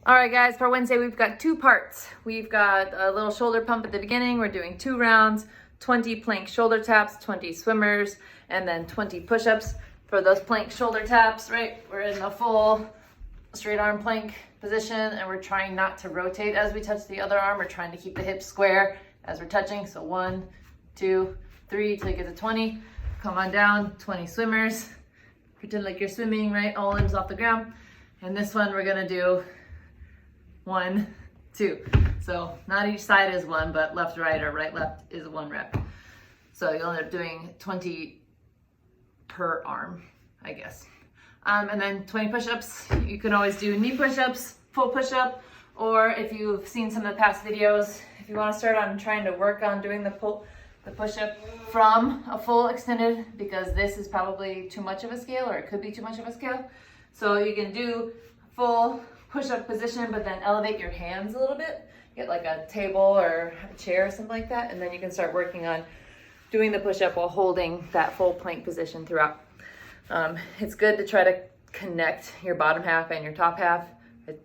All right, guys, for Wednesday, we've got two parts. We've got a little shoulder pump at the beginning. We're doing 2 rounds, 20 plank shoulder taps, 20 swimmers, and then 20 push-ups. For those plank shoulder taps, right, we're in a full straight arm plank position, and we're trying not to rotate as we touch the other arm. We're trying to keep the hips square as we're touching. So 1, 2, 3 till you get to 20. Come on down, 20 swimmers. Pretend like you're swimming, right? All limbs off the ground. And this one, we're gonna do 1, 2. So not each side is 1, but left, right, or right, left is 1 rep. So you'll end up doing 20 per arm, I guess. And then 20 push-ups. You can always do knee push-ups, full push-up, or if you've seen some of the past videos, if you want to start on trying to work on doing the push-up from a full extended, because this is probably too much of a scale, or it could be too much of a scale. So you can do full push-up position, but then elevate your hands a little bit. Get like a table or a chair or something like that, and then you can start working on doing the push-up while holding that full plank position throughout. It's good to try to connect your bottom half and your top half. I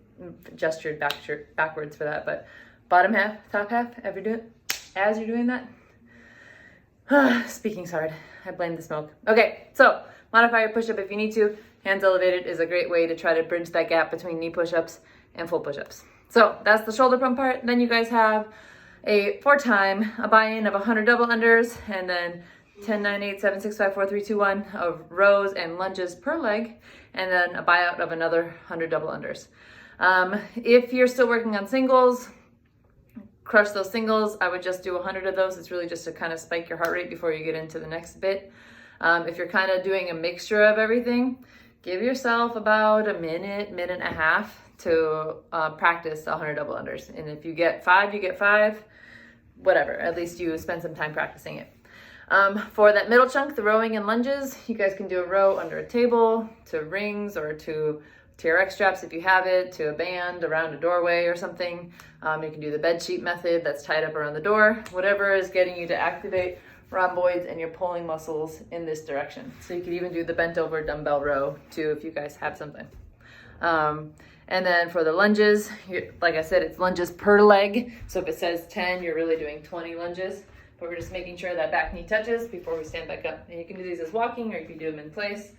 gestured backwards for that, but bottom half, top half, as you're doing that. Speaking's hard. I blame the smoke. Okay, so modify your push-up if you need to. Hands elevated is a great way to try to bridge that gap between knee push-ups and full push-ups. So that's the shoulder pump part. Then you guys have a 4-time, a buy-in of 100 double unders, and then 10, 9, 8, 7, 6, 5, 4, 3, 2, 1 of rows and lunges per leg, and then a buyout of another 100 double unders. If you're still working on singles, crush those singles. I would just do 100 of those. It's really just to kind of spike your heart rate before you get into the next bit. If you're kind of doing a mixture of everything, give yourself about a minute and a half to practice the 100 double unders. And if you get 5, you get 5, whatever. At least you spend some time practicing it. For that middle chunk, the rowing and lunges, you guys can do a row under a table, to rings, or to TRX straps if you have it, to a band around a doorway or something. You can do the bed sheet method that's tied up around the door, whatever is getting you to activate rhomboids and your pulling muscles in this direction. So you could even do the bent over dumbbell row too if you guys have something. And then for the lunges, like I said, it's lunges per leg. So if it says 10, you're really doing 20 lunges. But we're just making sure that back knee touches before we stand back up. And you can do these as walking, or you can do them in place.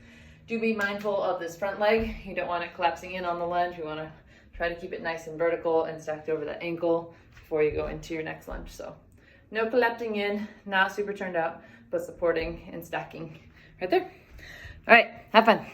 Do be mindful of this front leg. You don't want it collapsing in on the lunge. You want to try to keep it nice and vertical and stacked over the ankle before you go into your next lunge. So no collapsing in, not super turned out, but supporting and stacking right there. All right, have fun.